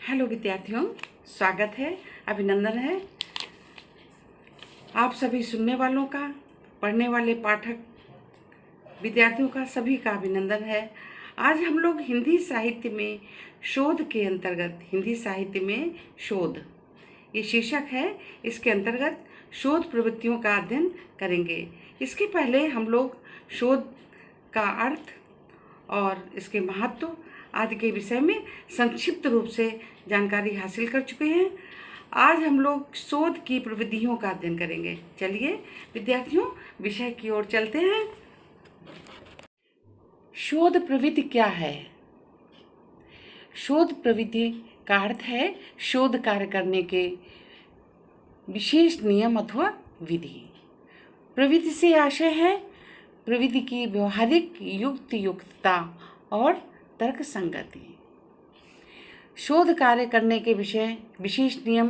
Hello विद्यार्थियों, स्वागत है, अभिनंदन है आप सभी सुनने वालों का, पढ़ने वाले पाठक विद्यार्थियों का, सभी का अभिनंदन है। आज हम लोग हिंदी साहित्य में शोध के अंतर्गत, हिंदी साहित्य में शोध ये शीर्षक है, इसके अंतर्गत शोध प्रवृत्तियों का अध्ययन करेंगे। इसके पहले हम लोग शोध का अर्थ और इसके महत्व आदि के विषय में संक्षिप्त रूप से जानकारी हासिल कर चुके हैं। आज हम लोग शोध की प्रविधियों का अध्ययन करेंगे। चलिए विद्यार्थियों, विषय की ओर चलते हैं। शोध प्रविधि क्या है? शोध प्रविधि का अर्थ है शोध कार्य करने के विशेष नियम अथवा विधि। प्रविधि से आशय है प्रविधि की व्यवहारिक युक्तियुक्तता और तर्क संगति। शोध कार्य करने के विषय विशेष नियम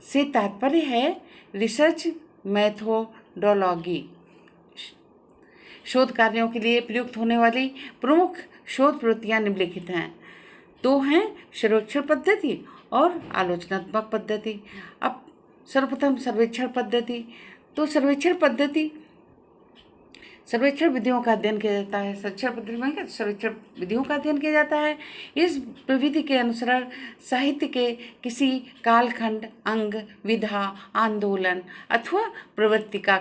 से तात्पर्य है रिसर्च मेथोडोलॉजी। शोध कार्यों के लिए प्रयुक्त होने वाली प्रमुख शोध प्रवृत्तियां निम्नलिखित हैं। दो हैं, सर्वेक्षण पद्धति और आलोचनात्मक पद्धति। अब सर्वप्रथम सर्वेक्षण पद्धति। तो सर्वेक्षण विधियों का अध्ययन किया जाता है। सर्वेक्षण पद्धति में सर्वेक्षण विधियों का अध्ययन किया जाता है। इस प्रविधि के अनुसार साहित्य के किसी कालखंड, अंग, विधा, आंदोलन अथवा प्रवृत्ति का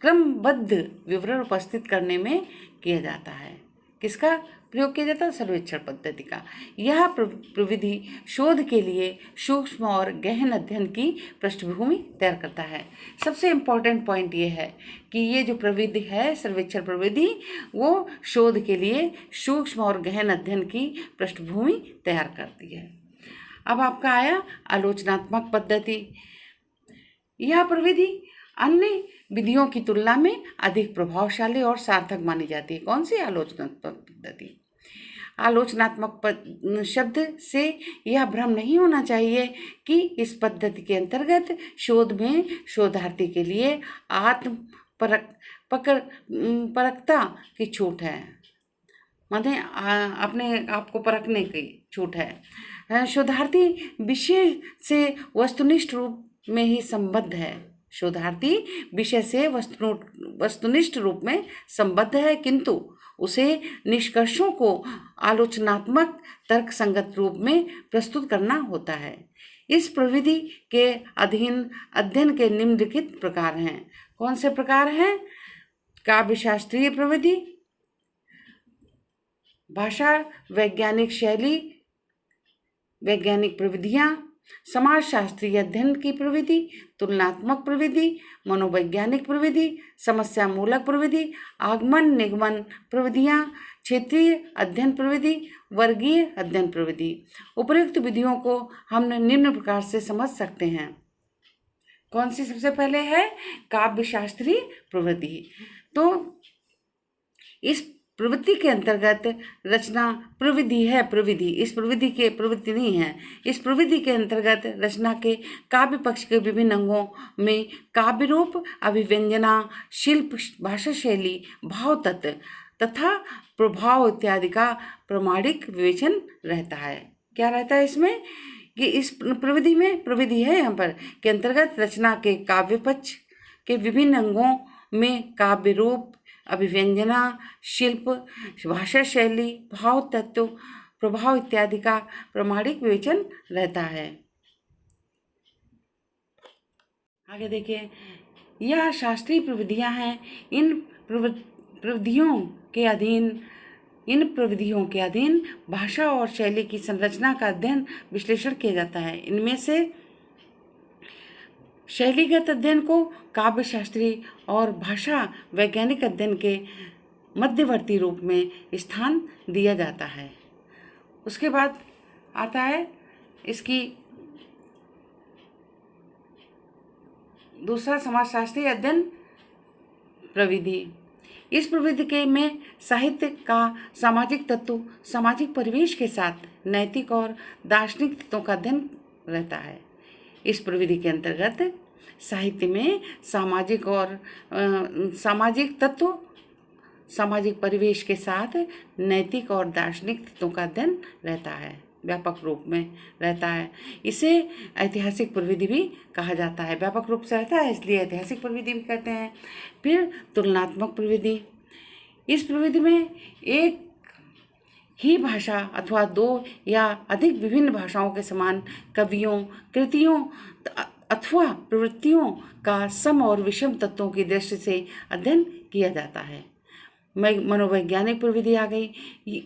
क्रमबद्ध विवरण उपस्थित करने में किया जाता है। किसका प्रयोग किया जाता है? सर्वेक्षण पद्धति का। यह प्रविधि शोध के लिए सूक्ष्म और गहन अध्ययन की पृष्ठभूमि तैयार करता है। सबसे इम्पोर्टेंट पॉइंट ये है कि ये जो प्रविधि है, सर्वेक्षण प्रविधि, वो शोध के लिए सूक्ष्म और गहन अध्ययन की पृष्ठभूमि तैयार करती है। अब आपका आया आलोचनात्मक पद्धति। यह प्रविधि अन्य विधियों की तुलना में अधिक प्रभावशाली और सार्थक मानी जाती है। कौन सी? आलोचनात्मक पद्धति। आलोचनात्मक शब्द से यह भ्रम नहीं होना चाहिए कि इस पद्धति के अंतर्गत शोध में शोधार्थी के लिए आत्म परकता की छूट है, माने अपने आप को परखने की छूट है। शोधार्थी विषय से वस्तुनिष्ठ रूप में ही संबद्ध है। शोधार्थी विषय से वस्तुनिष्ठ रूप में संबद्ध है, किंतु उसे निष्कर्षों को आलोचनात्मक तर्क संगत रूप में प्रस्तुत करना होता है। इस प्रविधि के अधीन अध्ययन के निम्नलिखित प्रकार हैं। कौन से प्रकार हैं? काव्यशास्त्रीय प्रविधि, भाषा वैज्ञानिक शैली, वैज्ञानिक प्रविधियां, समाजशास्त्रीय अध्ययन की प्रविधि, तुलनात्मक प्रविधि, मनोवैज्ञानिक प्रविधि, समस्या मूलक प्रविधि, आगमन निगमन प्रविधियां, क्षेत्रीय अध्ययन प्रविधि, वर्गीय अध्ययन प्रविधि। उपर्युक्त विधियों को हम निम्न प्रकार से समझ सकते हैं। कौन सी सबसे पहले है? काव्यशास्त्रीय प्रविधि। तो इस प्रवृत्ति के अंतर्गत रचना प्रविधि है। प्रविधि इस प्रविधि के प्रवृत्ति नहीं है। इस प्रविधि के अंतर्गत रचना के काव्य पक्ष के विभिन्न अंगों में काव्य रूप, अभिव्यंजना, शिल्प, भाषा शैली, भाव तत्व तथा प्रभाव इत्यादि का प्रामाणिक विवेचन रहता है। क्या रहता है इसमें? कि इस प्रविधि में, प्रविधि है यहाँ पर, के अंतर्गत रचना के काव्य पक्ष के विभिन्न अंगों में काव्य रूप, अभिव्यंजना, शिल्प, भाषा शैली, भाव तत्व, प्रभाव इत्यादि का प्रामाणिक विवेचन रहता है। आगे देखिए, यह शास्त्रीय प्रविधियां हैं। इन प्रविधियों के अधीन भाषा और शैली की संरचना का अध्ययन विश्लेषण किया जाता है। इनमें से शैलीगत अध्ययन को काव्यशास्त्री और भाषा वैज्ञानिक अध्ययन के मध्यवर्ती रूप में स्थान दिया जाता है। उसके बाद आता है इसकी दूसरा, समाजशास्त्रीय अध्ययन प्रविधि। इस प्रविधि के में साहित्य का सामाजिक तत्व, सामाजिक परिवेश के साथ नैतिक और दार्शनिक तत्वों का अध्ययन रहता है। इस प्रविधि के अंतर्गत साहित्य में सामाजिक तत्व, सामाजिक परिवेश के साथ नैतिक और दार्शनिक तत्वों का अध्ययन रहता है। व्यापक रूप में रहता है। इसे ऐतिहासिक प्रविधि भी कहा जाता है। व्यापक रूप से रहता है इसलिए ऐतिहासिक प्रविधि भी कहते हैं। फिर तुलनात्मक प्रविधि। इस प्रविधि में एक ही भाषा अथवा दो या अधिक विभिन्न भाषाओं के समान कवियों, कृतियों अथवा प्रवृत्तियों का सम और विषम तत्वों की दृष्टि से अध्ययन किया जाता है। मनोवैज्ञानिक प्रविधि आ गई।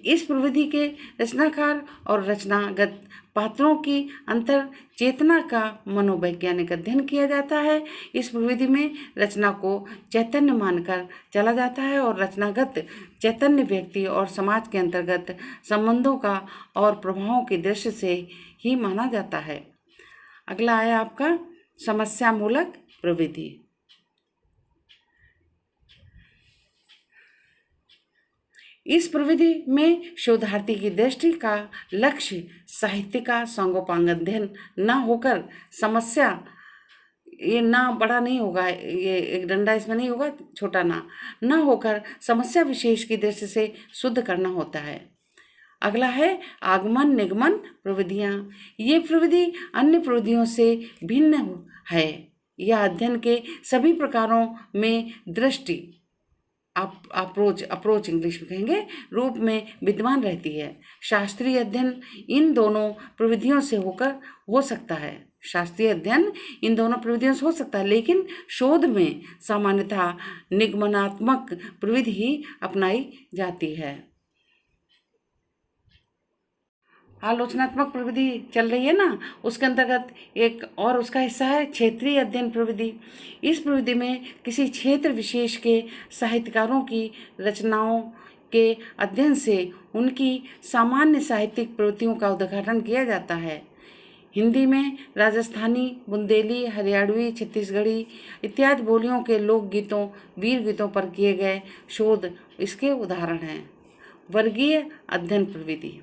इस प्रविधि के रचनाकार और रचनागत पात्रों की अंतर चेतना का मनोवैज्ञानिक अध्ययन किया जाता है। इस प्रविधि में रचना को चैतन्य मानकर चला जाता है और रचनागत चैतन्य व्यक्ति और समाज के अंतर्गत संबंधों का और प्रभावों की दृष्टि से ही माना जाता है। अगला है आपका समस्यामूलक प्रविधि। इस प्रविधि में शोधार्थी की दृष्टि का लक्ष्य साहित्य का सांगोपांग अध्ययन न होकर समस्या, ये ना बड़ा नहीं होगा, ये एक डंडा इसमें नहीं होगा, छोटा ना न होकर समस्या विशेष की दृष्टि से शुद्ध करना होता है। अगला है आगमन निगमन प्रविधियाँ। ये प्रविधि अन्य प्रविधियों से भिन्न है। यह अध्ययन के सभी प्रकारों में दृष्टि अप्रोच इंग्लिश में कहेंगे रूप में विद्यमान रहती है। शास्त्रीय अध्ययन इन दोनों प्रविधियों से हो सकता है। शास्त्रीय अध्ययन इन दोनों प्रविधियों से हो सकता है, लेकिन शोध में सामान्यतः निगमनात्मक प्रविधि ही अपनाई जाती है। आलोचनात्मक प्रविधि चल रही है ना, उसके अंतर्गत एक और उसका हिस्सा है क्षेत्रीय अध्ययन प्रविधि। इस प्रविधि में किसी क्षेत्र विशेष के साहित्यकारों की रचनाओं के अध्ययन से उनकी सामान्य साहित्यिक प्रवृत्तियों का उद्घाटन किया जाता है। हिंदी में राजस्थानी, बुंदेली, हरियाणवी, छत्तीसगढ़ी इत्यादि बोलियों के लोकगीतों, वीर गीतों पर किए गए शोध इसके उदाहरण हैं। वर्गीय अध्ययन प्रविधि।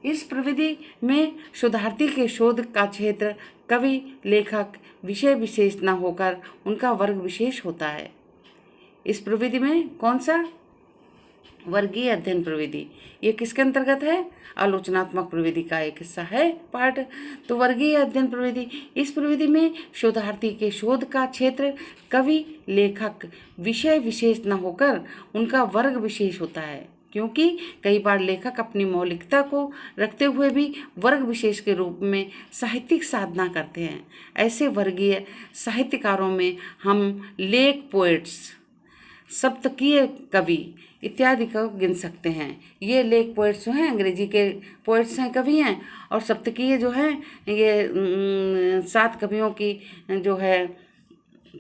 इस प्रविधि में शोधार्थी के शोध का क्षेत्र कवि, लेखक, विषय विशेष न होकर उनका वर्ग विशेष होता है। इस प्रविधि में कौन सा वर्गीय अध्ययन प्रविधि, ये किसके अंतर्गत है? आलोचनात्मक प्रविधि का एक हिस्सा है पार्ट। तो वर्गीय अध्ययन प्रविधि, इस प्रविधि में शोधार्थी के शोध का क्षेत्र कवि, लेखक, विषय विशेष न होकर उनका वर्ग विशेष होता है, क्योंकि कई बार लेखक अपनी मौलिकता को रखते हुए भी वर्ग विशेष के रूप में साहित्यिक साधना करते हैं। ऐसे वर्गीय साहित्यकारों में हम लेख पोएट्स, सप्तकीय कवि इत्यादि को गिन सकते हैं। ये लेख पोएट्स जो हैं अंग्रेजी के पोएट्स हैं, कवि हैं, और सप्तकीय जो हैं ये 7 कवियों की जो है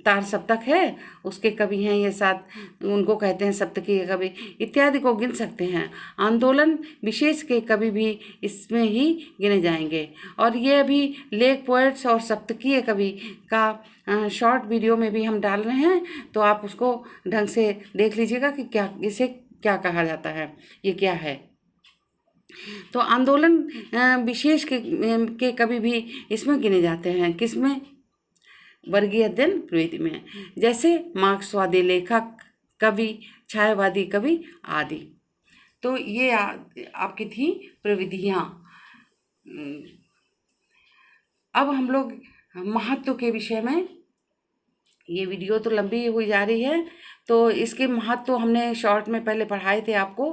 तार सप्तक है उसके कवि हैं ये 7, उनको कहते हैं सप्तकीय कवि इत्यादि को गिन सकते हैं। आंदोलन विशेष के कवि भी इसमें ही गिने जाएंगे। और ये अभी लेख पोएट्स और सप्तकीय कवि का शॉर्ट वीडियो में भी हम डाल रहे हैं, तो आप उसको ढंग से देख लीजिएगा कि क्या इसे क्या कहा जाता है, ये क्या है। तो आंदोलन विशेष के कवि भी इसमें गिने जाते हैं। किसमें? वर्गीय अध्ययन प्रविधि में, जैसे मार्क्सवादी लेखक, कवि, छायावादी कवि आदि। तो ये आपकी थी प्रविधियाँ। अब हम लोग महत्व के विषय में, ये वीडियो तो लंबी हुई जा रही है, तो इसके महत्व हमने शॉर्ट में पहले पढ़ाए थे आपको,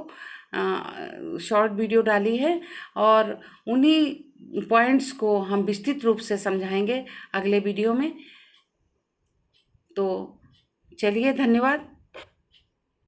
शॉर्ट वीडियो डाली है, और उन्हीं पॉइंट्स को हम विस्तृत रूप से समझाएंगे अगले वीडियो में। तो चलिए, धन्यवाद।